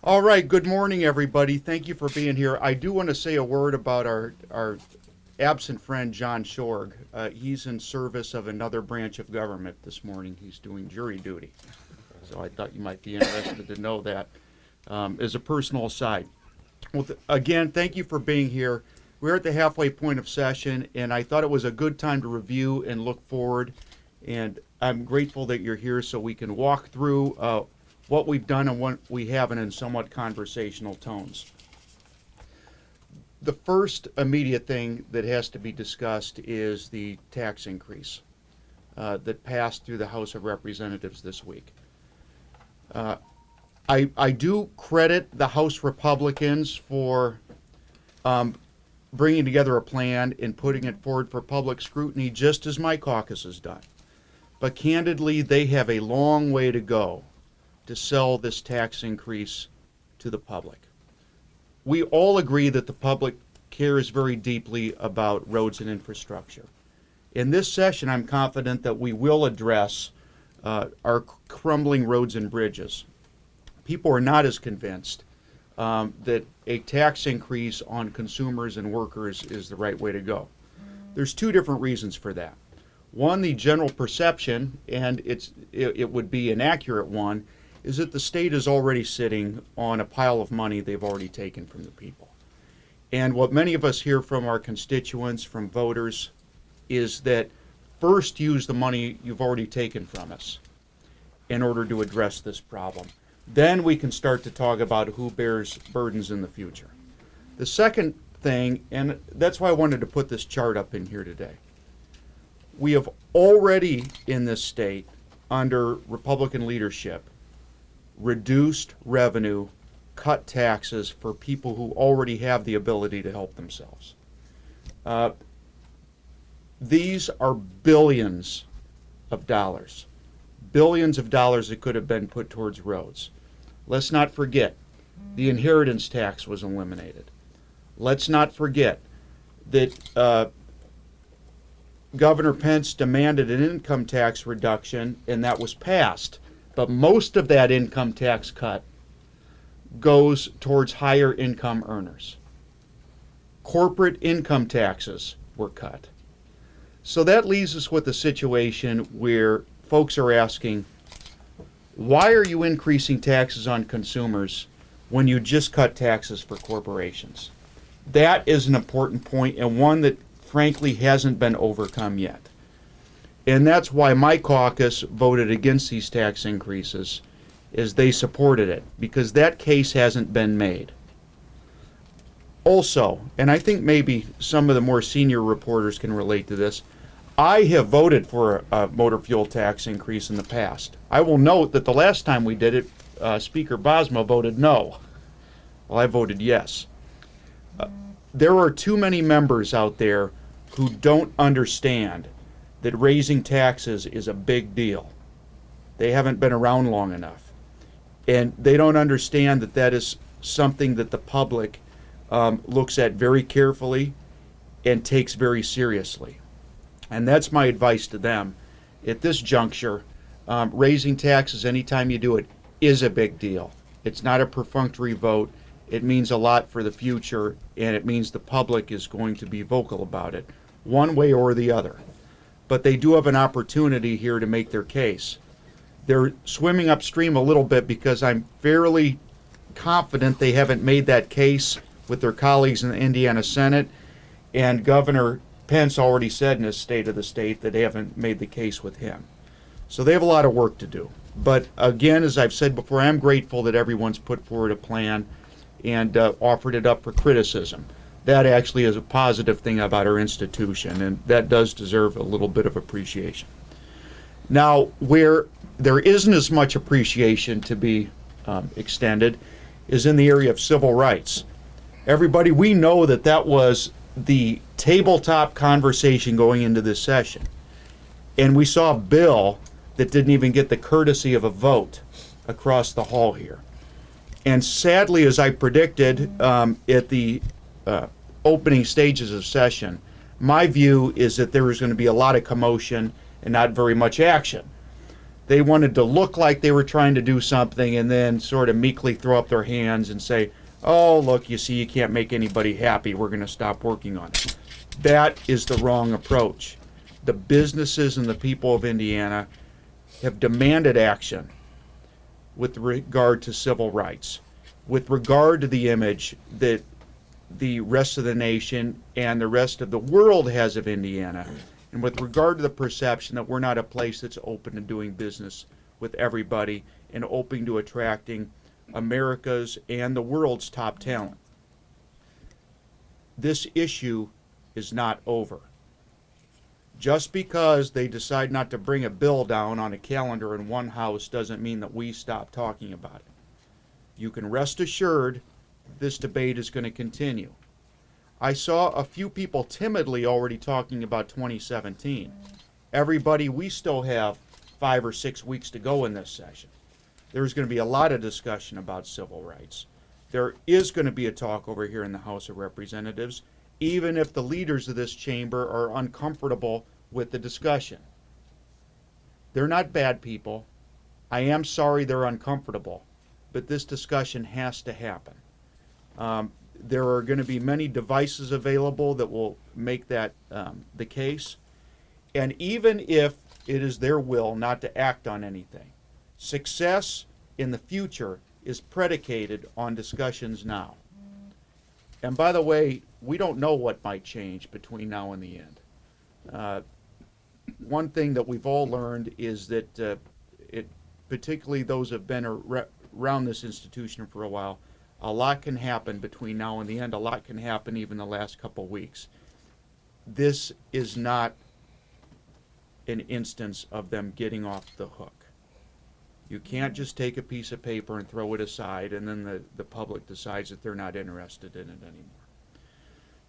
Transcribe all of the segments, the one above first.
All right, good morning, everybody. Thank you for being here. I do want to say a word about our absent friend, John Shorg. He's in service of another branch of government this morning. He's doing jury duty. So I thought you might be interested to know that as a personal aside. Well, again, thank you for being here. We're at the halfway point of session, and I thought it was a good time to review and look forward. And I'm grateful that you're here so we can walk through what we've done and what we haven't in somewhat conversational tones. The first immediate thing that has to be discussed is the tax increase that passed through the House of Representatives this week. I do credit the House Republicans for bringing together a plan and putting it forward for public scrutiny, just as my caucus has done. But candidly, they have a long way to go to sell this tax increase to the public. We all agree that the public cares very deeply about roads and infrastructure. In this session, I'm confident that we will address our crumbling roads and bridges. People are not as convinced that a tax increase on consumers and workers is the right way to go. There's two different reasons for that. One, the general perception, and it would be an accurate one, is that the state is already sitting on a pile of money they've already taken from the people. And what many of us hear from our constituents, from voters, is that first use the money you've already taken from us in order to address this problem. Then we can start to talk about who bears burdens in the future. The second thing, and that's why I wanted to put this chart up in here today, we have already in this state, under Republican leadership, reduced revenue, cut taxes for people who already have the ability to help themselves. These are billions of dollars that could have been put towards roads. Let's not forget, the inheritance tax was eliminated. Let's not forget that Governor Pence demanded an income tax reduction, and that was passed. But most of that income tax cut goes towards higher income earners. Corporate income taxes were cut. So that leaves us with a situation where folks are asking, why are you increasing taxes on consumers when you just cut taxes for corporations? That is an important point, and one that frankly hasn't been overcome yet. And that's why my caucus voted against these tax increases, is they supported it, because that case hasn't been made. Also, and I think maybe some of the more senior reporters can relate to this, I have voted for a motor fuel tax increase in the past. I will note that the last time we did it, Speaker Bosma voted no. Well, I voted yes. There are too many members out there who don't understand that raising taxes is a big deal. They haven't been around long enough. And they don't understand that that is something that the public looks at very carefully and takes very seriously. And that's my advice to them. At this juncture, raising taxes anytime you do it is a big deal. It's not a perfunctory vote. It means a lot for the future, and it means the public is going to be vocal about it, one way or the other. But they do have an opportunity here to make their case. They're swimming upstream a little bit because I'm fairly confident they haven't made that case with their colleagues in the Indiana Senate, and Governor Pence already said in his State of the State that they haven't made the case with him. So they have a lot of work to do. But again, as I've said before, I'm grateful that everyone's put forward a plan and offered it up for criticism. That actually is a positive thing about our institution, and that does deserve a little bit of appreciation. Now, where there isn't as much appreciation to be extended is in the area of civil rights. Everybody, we know that that was the tabletop conversation going into this session. And we saw a bill that didn't even get the courtesy of a vote across the hall here. And sadly, as I predicted at the opening stages of session, my view is that there is going to be a lot of commotion and not very much action. They wanted to look like they were trying to do something and then sort of meekly throw up their hands and say, oh, look, you see, you can't make anybody happy. We're going to stop working on it. That is the wrong approach. The businesses and the people of Indiana have demanded action with regard to civil rights, with regard to the image that the rest of the nation and the rest of the world has of Indiana, and with regard to the perception that we're not a place that's open to doing business with everybody and open to attracting America's and the world's top talent. This issue is not over. Just because they decide not to bring a bill down on a calendar in one house doesn't mean that we stop talking about it. You can rest assured this debate is going to continue. I saw a few people timidly already talking about 2017. Everybody, we still have 5 or 6 weeks to go in this session. There's going to be a lot of discussion about civil rights. There is going to be a talk over here in the House of Representatives, even if the leaders of this chamber are uncomfortable with the discussion. They're not bad people. I am sorry they're uncomfortable, but this discussion has to happen. There are going to be many devices available that will make that the case. And even if it is their will not to act on anything, success in the future is predicated on discussions now. And by the way, we don't know what might change between now and the end. One thing that we've all learned is that, particularly those who have been around this institution for a while, a lot can happen between now and the end. A lot can happen even the last couple weeks. This is not an instance of them getting off the hook. You can't just take a piece of paper and throw it aside and then the public decides that they're not interested in it anymore.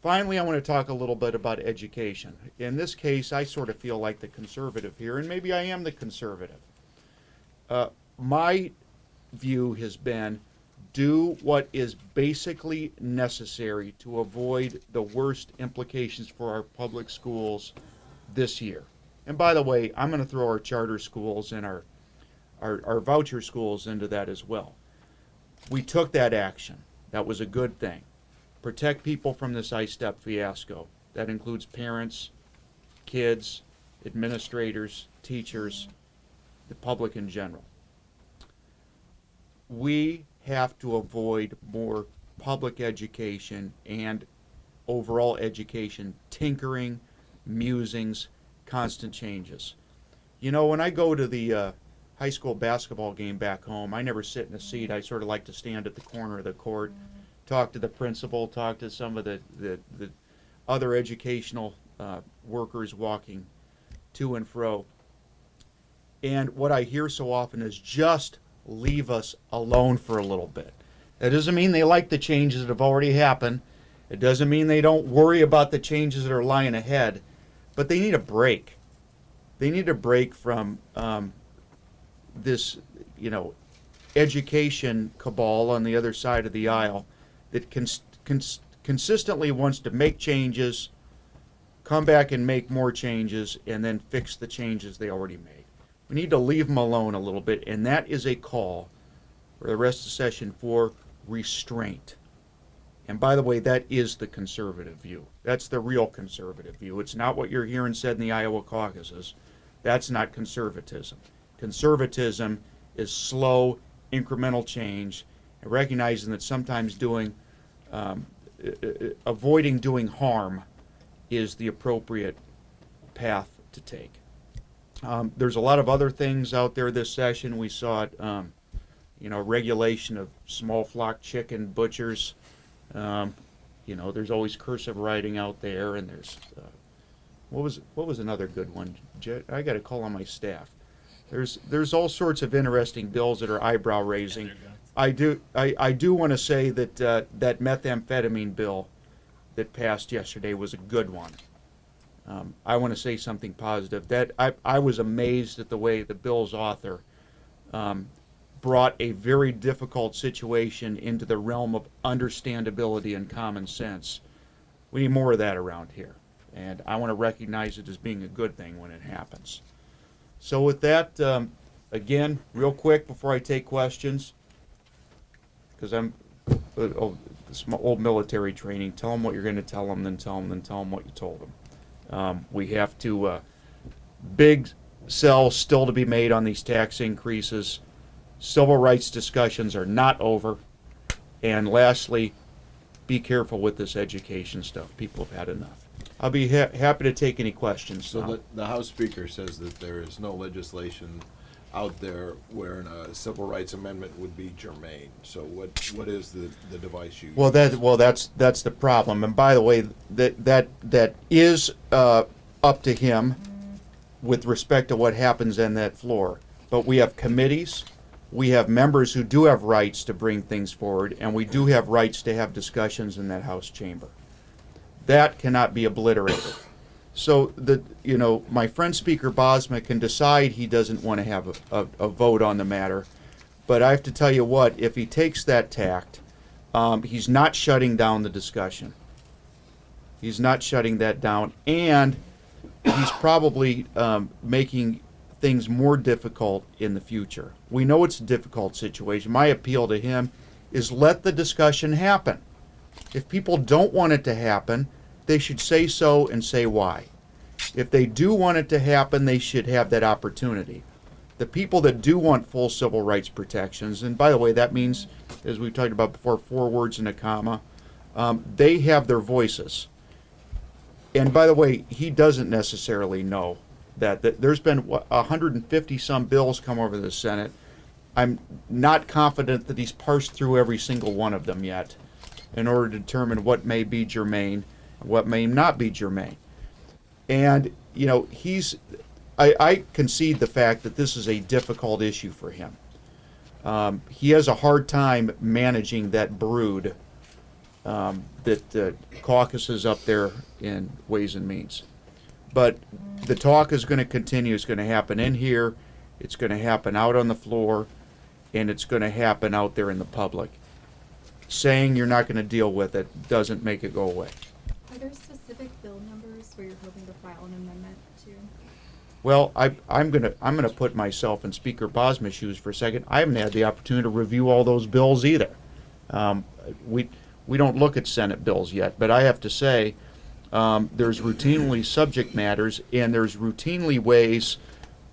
Finally, I want to talk a little bit about education. In this case, I sort of feel like the conservative here, and maybe I am the conservative. My view has been do what is basically necessary to avoid the worst implications for our public schools this year. And by the way, I'm going to throw our charter schools and our voucher schools into that as well. We took that action. That was a good thing. Protect people from this ISTEP fiasco. That includes parents, kids, administrators, teachers, the public in general. We have to avoid more public education and overall education tinkering, musings, constant changes. You know, when I go to the high school basketball game back home, I never sit in a seat. I sort of like to stand at the corner of the court, talk to the principal, talk to some of the other educational workers walking to and fro. And what I hear so often is just leave us alone for a little bit. That doesn't mean they like the changes that have already happened. It doesn't mean they don't worry about the changes that are lying ahead, but they need a break. They need a break from this, education cabal on the other side of the aisle that consistently wants to make changes, come back and make more changes, and then fix the changes they already made. We need to leave them alone a little bit, and that is a call for the rest of the session for restraint. And by the way, that is the conservative view. That's the real conservative view. It's not what you're hearing said in the Iowa caucuses. That's not conservatism. Conservatism is slow, incremental change, and recognizing that sometimes avoiding doing harm is the appropriate path to take. There's a lot of other things out there this session. We saw it, regulation of small flock chicken butchers. There's always cursive writing out there, and there's what was another good one? I got to call on my staff. There's all sorts of interesting bills that are eyebrow raising. I do want to say that that methamphetamine bill that passed yesterday was a good one. I want to say something positive. That I was amazed at the way the bill's author brought a very difficult situation into the realm of understandability and common sense. We need more of that around here, and I want to recognize it as being a good thing when it happens. So with that, Again, real quick before I take questions, because I'm this old military training. Tell them what you're going to tell them, then tell them, then tell them what you told them. We have to big sell still to be made on these tax increases. Civil rights discussions are not over. And lastly, be careful with this education stuff. People have had enough. I'll be happy to take any questions. So the House Speaker says that there is no legislation out there where a civil rights amendment would be germane. So what is the device you use? That's the problem. And by the way, that is up to him with respect to what happens on that floor. But we have committees, we have members who do have rights to bring things forward, and we do have rights to have discussions in that House chamber. That cannot be obliterated. So my friend Speaker Bosma can decide he doesn't want to have a vote on the matter, but I have to tell you what, if he takes that tact, he's not shutting down the discussion. He's not shutting that down, and he's probably making things more difficult in the future. We know it's a difficult situation. My appeal to him is let the discussion happen. If people don't want it to happen, they should say so and say why. If they do want it to happen, they should have that opportunity. The people that do want full civil rights protections, and by the way, that means, as we've talked about before, 4 words and a comma, they have their voices. And by the way, he doesn't necessarily know that there's been 150 some bills come over the Senate. I'm not confident that he's parsed through every single one of them yet in order to determine what may be germane and what may not be germane. And, I concede the fact that this is a difficult issue for him. He has a hard time managing that brood that caucuses up there in Ways and Means. But the talk is going to continue. It's going to happen in here. It's going to happen out on the floor. And it's going to happen out there in the public. Saying you're not going to deal with it doesn't make it go away. Are there specific bill numbers where you're hoping to file an amendment to? Well, I'm gonna put myself in Speaker Bosma's shoes for a second. I haven't had the opportunity to review all those bills either. We don't look at Senate bills yet, but I have to say there's routinely subject matters and there's routinely ways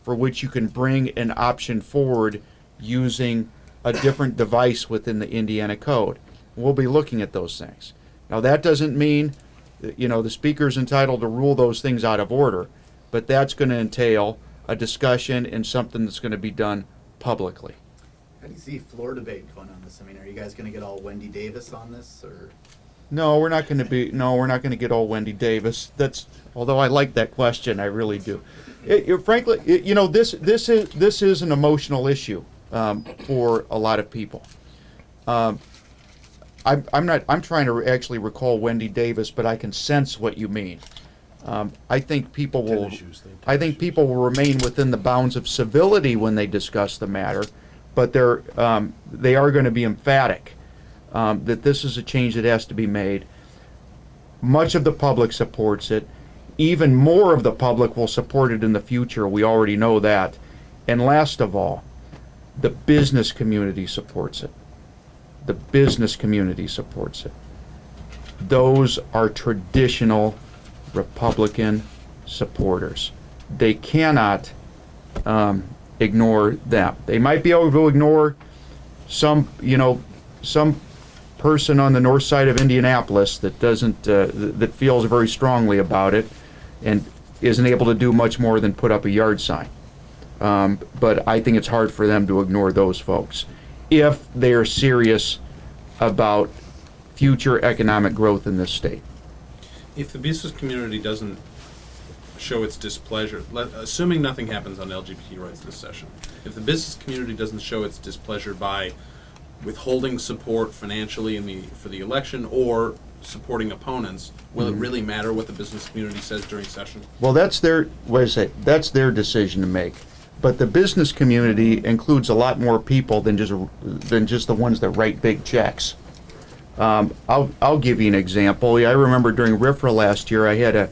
for which you can bring an option forward using a different device within the Indiana Code. We'll be looking at those things. Now that doesn't mean the Speaker's entitled to rule those things out of order, but that's going to entail a discussion and something that's going to be done publicly. How do you see floor debate going on this? I mean, are you guys going to get all Wendy Davis on this, or? No, we're not going to get all Wendy Davis. Although I like that question, I really do. Frankly, this is an emotional issue for a lot of people. I'm trying to actually recall Wendy Davis, but I can sense what you mean. I think people will remain within the bounds of civility when they discuss the matter, but they are going to be emphatic that this is a change that has to be made. Much of the public supports it. Even more of the public will support it in the future. We already know that. And last of all, the business community supports it. The business community supports it. Those are traditional Republican supporters. They cannot ignore them. They might be able to ignore some person on the north side of Indianapolis that doesn't that feels very strongly about it and isn't able to do much more than put up a yard sign. But I think it's hard for them to ignore those folks if they are serious about future economic growth in this state. If the business community doesn't show its displeasure, assuming nothing happens on LGBT rights this session, if the business community doesn't show its displeasure by withholding support financially for the election or supporting opponents, will it really matter what the business community says during session? Well, that's their decision to make. But the business community includes a lot more people than just the ones that write big checks. I'll give you an example. I remember during RIFRA last year, I had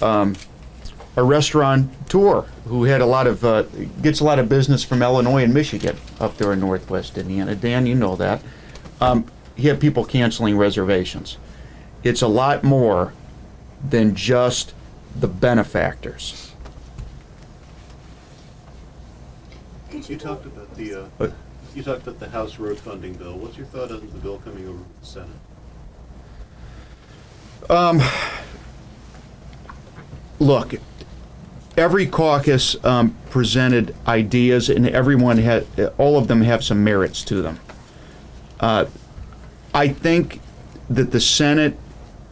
a a restaurateur who had a lot of gets a lot of business from Illinois and Michigan up there in Northwest Indiana. Dan, you know that. He had people canceling reservations. It's a lot more than just the benefactors. Could You talked about the House road funding bill. What's your thought on the bill coming over to the Senate? Look, every caucus presented ideas, and everyone had, all of them have some merits to them. I think that the Senate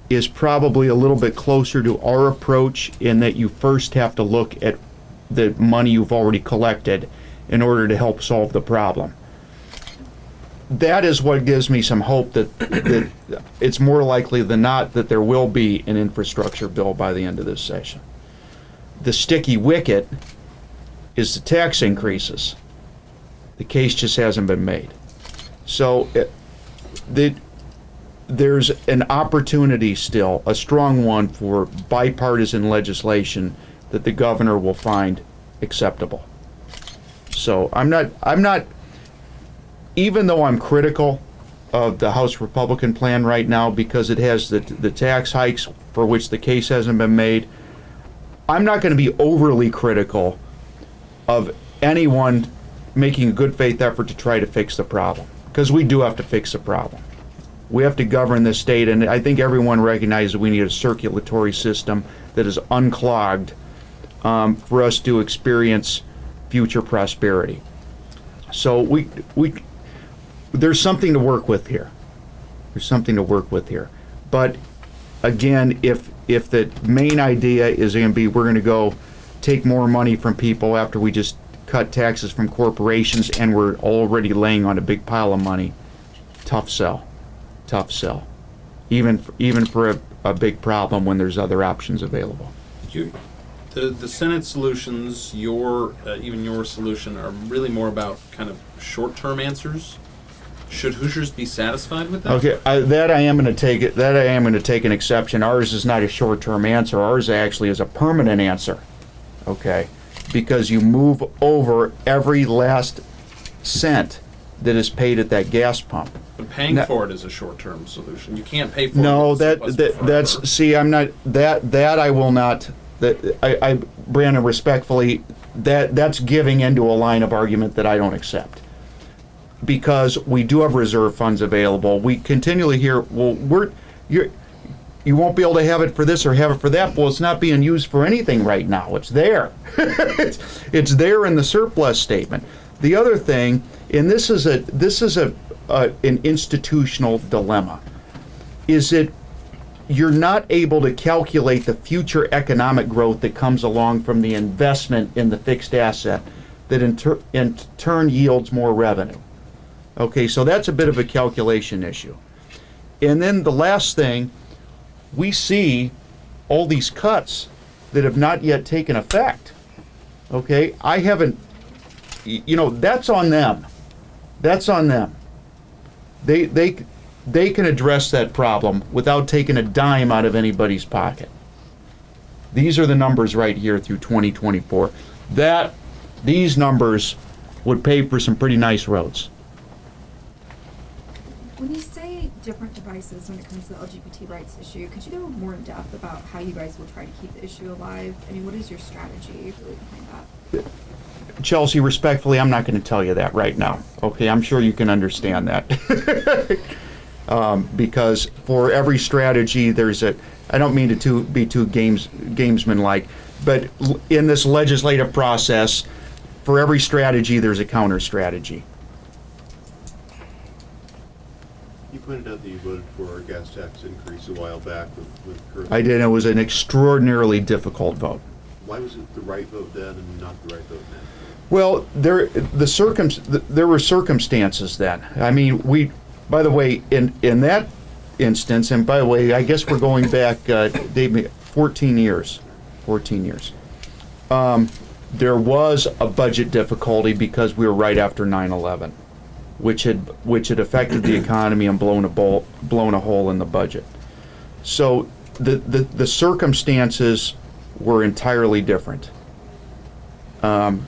is probably a little bit closer to our approach in that you first have to look at the money you've already collected in order to help solve the problem. That is what gives me some hope that it's more likely than not that there will be an infrastructure bill by the end of this session. The sticky wicket is the tax increases. The case just hasn't been made. So there's an opportunity still, a strong one, for bipartisan legislation that the governor will find acceptable. So I'm not, even though I'm critical of the House Republican plan right now because it has the tax hikes for which the case hasn't been made, I'm not going to be overly critical of anyone making a good faith effort to try to fix the problem, because we do have to fix the problem. We have to govern this state, and I think everyone recognizes we need a circulatory system that is unclogged for us to experience future prosperity. So there's something to work with here. There's something to work with here. But again, if the main idea is going to be we're going to go take more money from people after we just cut taxes from corporations and we're already laying on a big pile of money, tough sell. Tough sell. Even for a big problem when there's other options available. The Senate solutions, even your solution, are really more about kind of short-term answers. Should Hoosiers be satisfied with that? Okay, that I am going to take an exception. Ours is not a short-term answer. Ours actually is a permanent answer. Okay, because you move over every last cent that is paid at that gas pump. But paying for it is a short-term solution. You can't pay for No, it. that's see, I'm not that I will not. I Brandon, respectfully, that's giving into a line of argument that I don't accept. Because we do have reserve funds available. We continually hear, well, you won't be able to have it for this or have it for that. Well, it's not being used for anything right now. It's there. it's there in the surplus statement. The other thing, and this is an institutional dilemma, is that you're not able to calculate the future economic growth that comes along from the investment in the fixed asset that in turn yields more revenue. Okay, so that's a bit of a calculation issue. And then the last thing, we see all these cuts that have not yet taken effect. Okay, I haven't, that's on them. That's on them. They can address that problem without taking a dime out of anybody's pocket. These are the numbers right here through 2024. These numbers would pay for some pretty nice roads. When you say different devices when it comes to the LGBT rights issue, could you go more in depth about how you guys will try to keep the issue alive? I mean, what is your strategy really behind that? Chelsea, respectfully, I'm not going to tell you that right now. Okay, I'm sure you can understand that. Because for every strategy, I don't mean to be too gamesman-like, but in this legislative process, for every strategy, there's a counter strategy. You pointed out that you voted for a gas tax increase a while back with current. I did. It was an extraordinarily difficult vote. Why was it the right vote then and not the right vote now? Well, there were circumstances then. I mean, by the way, in that instance, and by the way, I guess we're going back, Dave, 14 years. 14 years. There was a budget difficulty because we were right after 9/11, which had affected the economy and blown a hole in the budget. So the circumstances were entirely different. And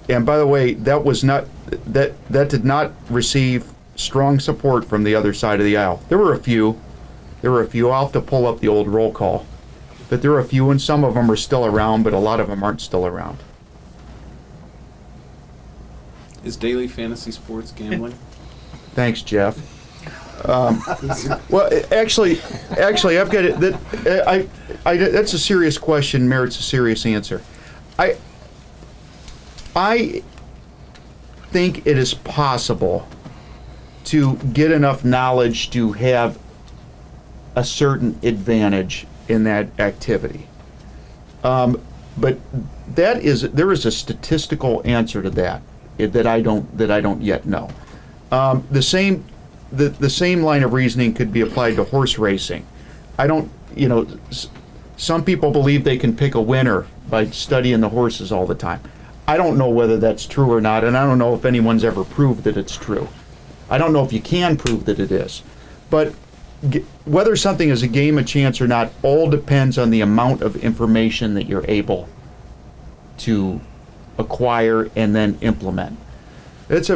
by the way, that was not that did not receive strong support from the other side of the aisle. There were a few. I'll have to pull up the old roll call, but there were a few, and some of them are still around, but a lot of them aren't still around. Is daily fantasy sports gambling? Thanks, Jeff. Well, actually, I've got it. That's a serious question. Merits a serious answer. I think it is possible to get enough knowledge to have a certain advantage in that activity. But there is a statistical answer to that that I don't yet know. The same line of reasoning could be applied to horse racing. Some people believe they can pick a winner by studying the horses all the time. I don't know whether that's true or not, and I don't know if anyone's ever proved that it's true. I don't know if you can prove that it is. But whether something is a game of chance or not all depends on the amount of information that you're able to acquire and then implement. That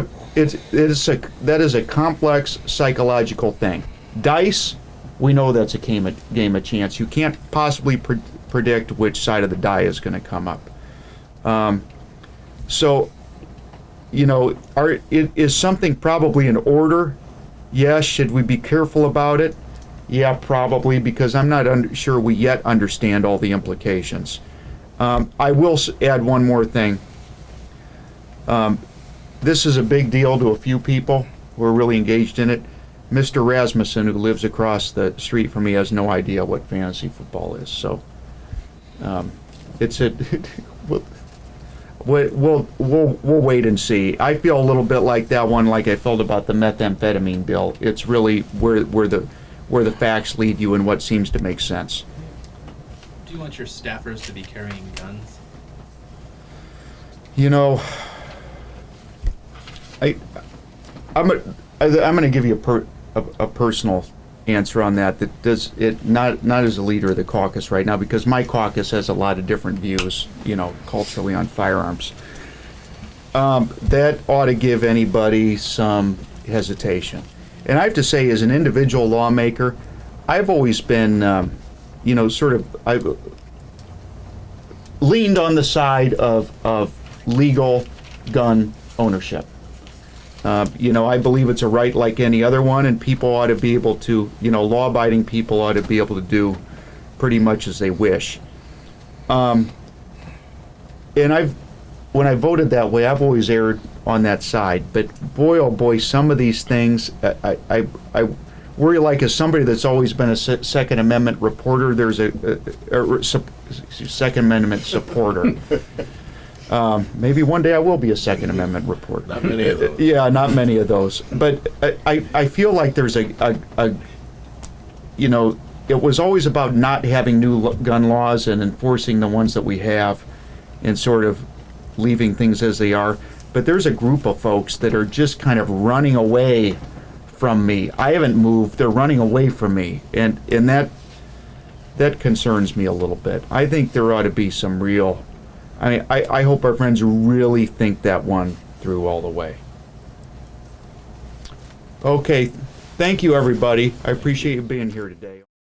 is a complex psychological thing. Dice, we know that's a game of chance. You can't possibly predict which side of the die is going to come up. Is something probably in order? Yes. Should we be careful about it? Yeah, probably, because I'm not sure we yet understand all the implications. I will add one more thing. This is a big deal to a few people who are really engaged in it. Mr. Rasmussen, who lives across the street from me, has no idea what fantasy football is. So we'll wait and see. I feel a little bit like that one, like I felt about the methamphetamine bill. It's really where the facts lead you and what seems to make sense. Do you want your staffers to be carrying guns? I'm going to give you a personal answer on that. That does it not as a leader of the caucus right now, because my caucus has a lot of different views, culturally on firearms. That ought to give anybody some hesitation. And I have to say, as an individual lawmaker, I've always been, I've leaned on the side of legal gun ownership. I believe it's a right like any other one, and people ought to be able to, law-abiding people ought to be able to do pretty much as they wish. And when I voted that way, I've always erred on that side. But boy, oh boy, some of these things, I worry, like, as somebody that's always been a Second Amendment reporter, there's a Second Amendment supporter. Maybe one day I will be a Second Amendment reporter. Not many of those. Yeah, not many of those. But I feel like there's it was always about not having new gun laws and enforcing the ones that we have and sort of leaving things as they are. But there's a group of folks that are just kind of running away from me. I haven't moved. They're running away from me. And that concerns me a little bit. I think there ought to be some real... I hope our friends really think that one through all the way. Okay, thank you, everybody. I appreciate you being here today.